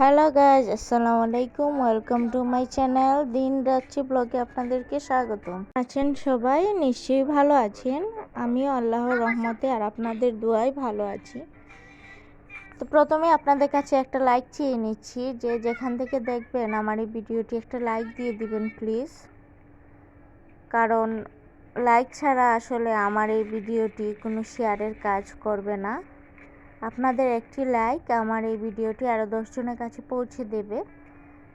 Hello guys, আসসালামু আলাইকুম। Welcome to my channel দিন রাত্রি ব্লগে আপনাদেরকে স্বাগতম। আছেন সবাই, নিশ্চয়ই ভালো আছেন। আমিও আল্লাহর রহমতে আর আপনাদের দোয়ায় ভালো আছি। তো প্রথমে আপনাদের কাছে একটা লাইক চেয়ে নিচ্ছি, যে যেখান থেকে দেখবেন আমার এই ভিডিওটি একটা লাইক দিয়ে দিবেন প্লিজ। কারণ লাইক ছাড়া আসলে আমার এই ভিডিওটি কোনো শেয়ারের কাজ করবে না। আপনাদের একটি লাইক আমার এই ভিডিওটি আরও 10 জনের কাছে পৌঁছে দেবে।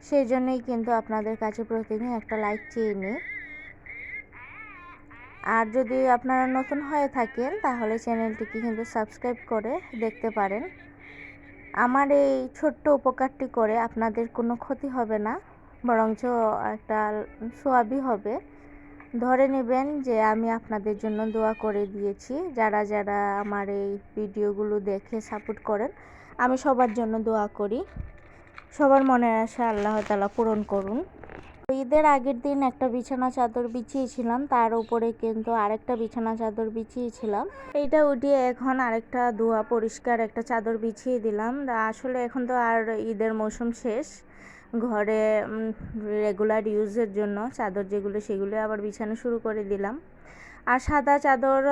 সেই জন্যই কিন্তু আপনাদের কাছে প্রতিদিন একটা লাইক চেয়ে নিই। আর যদি আপনারা নতুন হয়ে থাকেন তাহলে চ্যানেলটিকে কিন্তু সাবস্ক্রাইব করে দেখতে পারেন। আমার এই ছোট্ট উপকারটি করে আপনাদের কোনো ক্ষতি হবে না, বরঞ্চ একটা সোয়াবই হবে। ধরে নেবেন যে আমি আপনাদের জন্য দোয়া করে দিয়েছি। যারা যারা আমার এই ভিডিওগুলো দেখে সাপোর্ট করেন, আমি সবার জন্য দোয়া করি। সবার মনের আশা আল্লাহ তাআলা পূরণ করুন। ঈদের আগের দিন একটা বিছানা চাদর বিছিয়েছিলাম, তার উপরে কিন্তু আরেকটা বিছানা চাদর বিছিয়েছিলাম। এইটা উঠিয়ে এখন আরেকটা ধোয়া পরিষ্কার একটা চাদর বিছিয়ে দিলাম। আসলে এখন তো আর ঈদের মৌসুম শেষ, ঘরে রেগুলার ইউজের জন্য চাদর যেগুলো সেগুলো আবার বিছানো শুরু করে দিলাম। আর সাদা চাদর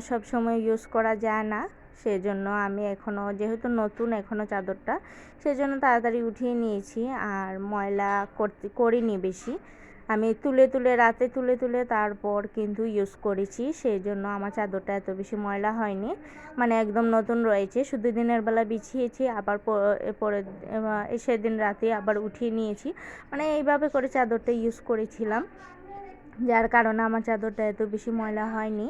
সব সময় ইউজ করা যায় না, সেজন্য আমি এখনও যেহেতু নতুন এখনও চাদরটা, সেজন্য তাড়াতাড়ি উঠিয়ে নিয়েছি। আর ময়লা করিনি বেশি, আমি রাতে তুলে তারপর কিন্তু ইউজ করেছি, সেই জন্য আমার চাদরটা এত বেশি ময়লা হয়নি। মানে একদম নতুন রয়েছে, শুধু দিনের বেলা বিছিয়েছি, আবার পরে সেদিন রাতে আবার উঠিয়ে নিয়েছি। মানে এইভাবে করে চাদরটা ইউজ করেছিলাম, যার কারণে আমার চাদরটা এত বেশি ময়লা হয়নি।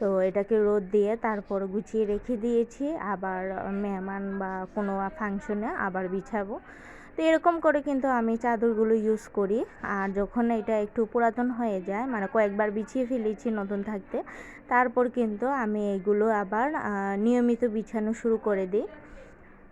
তো এটাকে রোদ দিয়ে তারপর গুছিয়ে রেখে দিয়েছি, আবার মেহমান বা কোনো ফাংশনে আবার বিছাবো। তো এরকম করে কিন্তু আমি চাদরগুলো ইউজ করি। আর যখন এটা একটু পুরাতন হয়ে যায়, মানে কয়েকবার বিছিয়ে ফেলেছি নতুন থাকতে, তারপর কিন্তু আমি এগুলো আবার নিয়মিত বিছানো শুরু করে দিই।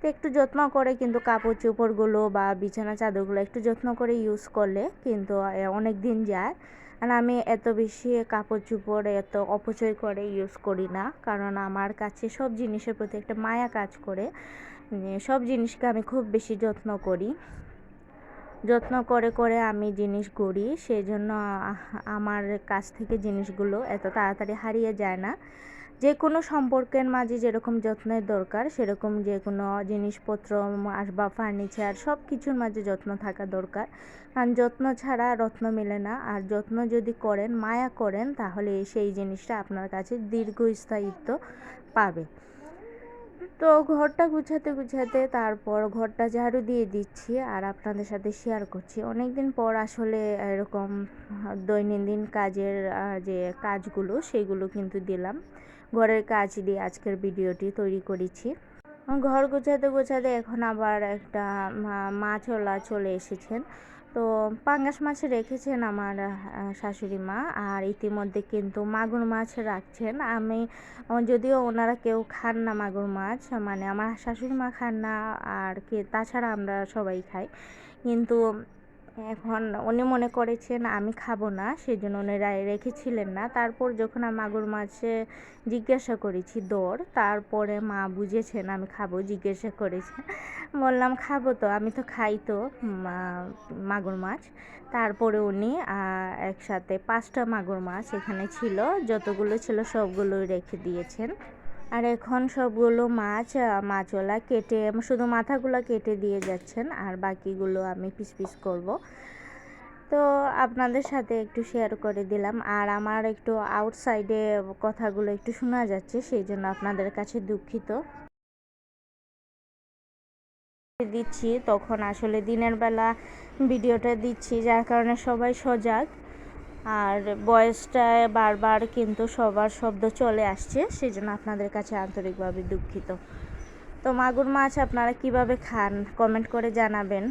তো একটু যত্ন করে কিন্তু কাপড় চোপড়গুলো বা বিছানা চাদরগুলো একটু যত্ন করে ইউজ করলে কিন্তু অনেক দিন যায়। আর আমি এত বেশি কাপড় চোপড় এত অপচয় করে ইউজ করি না, কারণ আমার কাছে সব জিনিসের প্রতি একটা মায়া কাজ করে। সব জিনিসকে আমি খুব বেশি যত্ন করি, যত্ন করে করে আমি জিনিস গড়ি, সেই জন্য আমার কাছ থেকে জিনিসগুলো এত তাড়াতাড়ি হারিয়ে যায় না। যে কোনো সম্পর্কের মাঝে যেরকম যত্নের দরকার, সেরকম যে কোনো জিনিসপত্র, আসবাব, ফার্নিচার সব কিছুর মাঝে যত্ন থাকা দরকার। কারণ যত্ন ছাড়া রত্ন মেলে না। আর যত্ন যদি করেন, মায়া করেন, তাহলে সেই জিনিসটা আপনার কাছে দীর্ঘস্থায়িত্ব পাবে। তো ঘরটা গুছাতে তারপর ঘরটা ঝাড়ু দিয়ে দিচ্ছি আর আপনাদের সাথে শেয়ার করছি। অনেক দিন পর আসলে এরকম দৈনন্দিন কাজের যে কাজগুলো সেগুলো কিন্তু দিলাম। ঘরের কাজ দিয়ে আজকের ভিডিওটি তৈরি করেছি। ঘর গোছাতে এখন আবার একটা মাছওয়ালা চলে এসেছেন। তো পাঙ্গাস মাছ রেখেছেন আমার শাশুড়ি মা, আর ইতিমধ্যে কিন্তু মাগুর মাছ রাখছেন। আমি যদিও ওনারা কেউ খান না মাগুর মাছ, মানে আমার শাশুড়ি মা খান না, আর তাছাড়া আমরা সবাই খাই। কিন্তু এখন উনি মনে করেছেন আমি খাবো না, সেজন্য ওনারা রেখেছিলেন না। তারপর যখন আমি মাগুর মাছে জিজ্ঞাসা করেছি দর, তারপরে মা বুঝেছেন আমি খাবো, জিজ্ঞাসা করেছে। বললাম খাবো তো, আমি তো খাই তো মাগুর মাছ। তারপরে উনি একসাথে 5টা মাগুর মাছ এখানে ছিল, যতগুলো ছিল সবগুলোই রেখে দিয়েছেন। আর এখন সবগুলো মাছওয়ালা কেটে শুধু মাথাগুলো কেটে দিয়ে যাচ্ছেন, আর বাকিগুলো আমি পিস পিস করব। তো আপনাদের সাথে একটু শেয়ার করে দিলাম। আর আমার একটু আউটসাইডে কথাগুলো একটু শোনা যাচ্ছে, সেই জন্য আপনাদের কাছে দুঃখিত। দিচ্ছি তখন আসলে দিনের বেলা ভিডিওটা দিচ্ছি, যার কারণে সবাই সজাগ, আর ভয়েসটা বারবার কিন্তু সবার শব্দ চলে আসছে, সেই জন্য আপনাদের কাছে আন্তরিকভাবে দুঃখিত। তো মাগুর মাছ আপনারা কিভাবে খান কমেন্ট করে জানাবেন।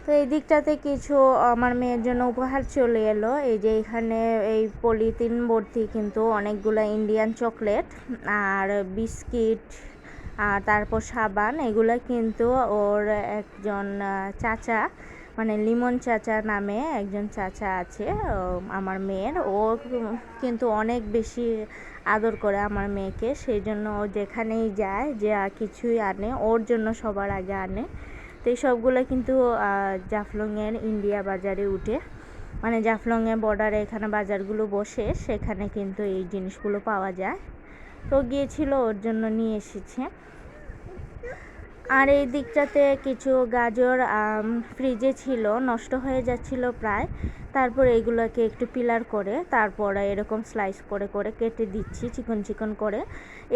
তো এই দিকটাতে কিছু আমার মেয়ের জন্য উপহার চলে এলো। এই যে এখানে এই পলিথিন ভর্তি কিন্তু অনেকগুলো ইন্ডিয়ান চকলেট আর বিস্কিট আর তারপর সাবান, এগুলো কিন্তু ওর একজন চাচা মানে লিমন চাচা নামে একজন চাচা আছে আমার মেয়ের, ও কিন্তু অনেক বেশি আদর করে আমার মেয়েকে। সেই জন্য ও যেখানেই যায় যে কিছুই আনে ওর জন্য সবার আগে আনে। তো এই সবগুলো কিন্তু জাফলংয়ের ইন্ডিয়া বাজারে উঠে, মানে জাফলংয়ে বর্ডারে এখানে বাজারগুলো বসে, সেখানে কিন্তু এই জিনিসগুলো পাওয়া যায়। তো গিয়েছিল ওর জন্য নিয়ে এসেছে। আর এই দিকটাতে কিছু গাজর ফ্রিজে ছিল, নষ্ট হয়ে যাচ্ছিল প্রায়। তারপর এগুলোকে একটু পিলার করে তারপরে এরকম স্লাইস করে করে কেটে দিচ্ছি চিকন চিকন করে।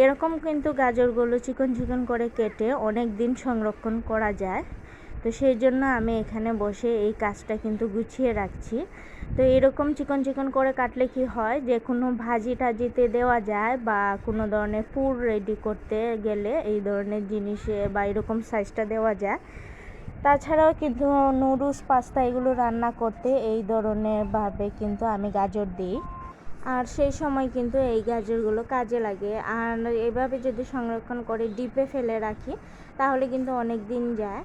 এরকম কিন্তু গাজরগুলো চিকন চিকন করে কেটে অনেক দিন সংরক্ষণ করা যায়। তো সেই জন্য আমি এখানে বসে এই কাজটা কিন্তু গুছিয়ে রাখছি। তো এরকম চিকন চিকন করে কাটলে কি হয়, যে কোনো ভাজি টাজিতে দেওয়া যায় বা কোনো ধরনের পুর রেডি করতে গেলে এই ধরনের জিনিসে বা এরকম সাইজটা দেওয়া যায়। তাছাড়াও কিন্তু নুডলস পাস্তা এগুলো রান্না করতে এই ধরনের ভাবে কিন্তু আমি গাজর দিই। আর সেই সময় কিন্তু এই গাজরগুলো কাজে লাগে। আর এভাবে যদি সংরক্ষণ করে ডিপে ফেলে রাখি তাহলে কিন্তু অনেক দিন যায়।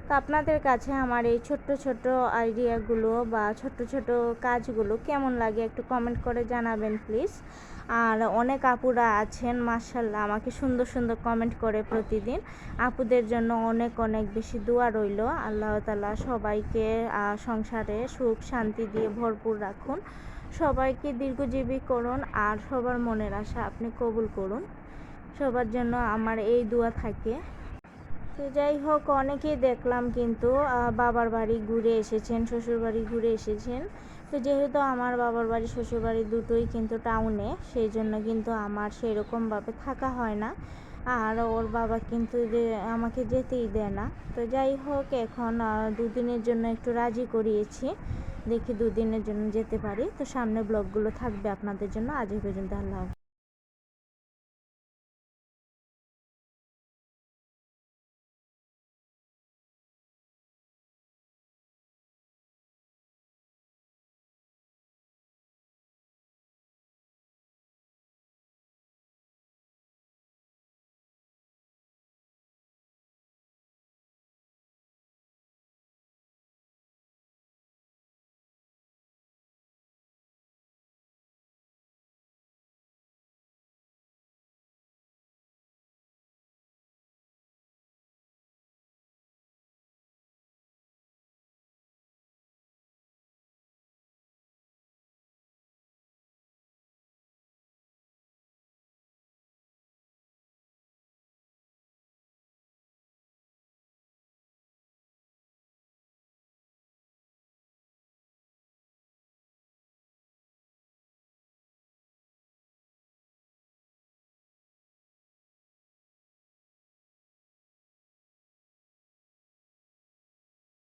তো আপনাদের কাছে আমার এই ছোট্ট ছোট্ট আইডিয়াগুলো বা ছোট্ট ছোট্ট কাজগুলো কেমন লাগে একটু কমেন্ট করে জানাবেন প্লিজ। আর অনেক আপুরা আছেন মাশাআল্লাহ আমাকে সুন্দর সুন্দর কমেন্ট করে প্রতিদিন। আপুদের জন্য অনেক অনেক বেশি দোয়া রইল। আল্লাহ তাআলা সবাইকে সংসারে সুখ শান্তি দিয়ে ভরপুর রাখুন, সবাইকে দীর্ঘজীবী করুন, আর সবার মনের আশা আপনি কবুল করুন। সবার জন্য আমার এই দোয়া থাকে। তো যাই হোক, অনেকেই দেখলাম কিন্তু বাবার বাড়ি ঘুরে এসেছেন, শ্বশুর বাড়ি ঘুরে এসেছেন। তো যেহেতু আমার বাবার বাড়ি শ্বশুর বাড়ি দুটোই কিন্তু টাউনে, সেই জন্য কিন্তু আমার সেরকমভাবে থাকা হয় না। আর ওর বাবা কিন্তু আমাকে যেতেই দেয় না। তো যাই হোক, এখন দুদিনের জন্য একটু রাজি করিয়েছি, দেখি দুদিনের জন্য যেতে পারি। তো সামনে ব্লগগুলো থাকবে আপনাদের জন্য। আজ এই পর্যন্ত, আল্লাহ।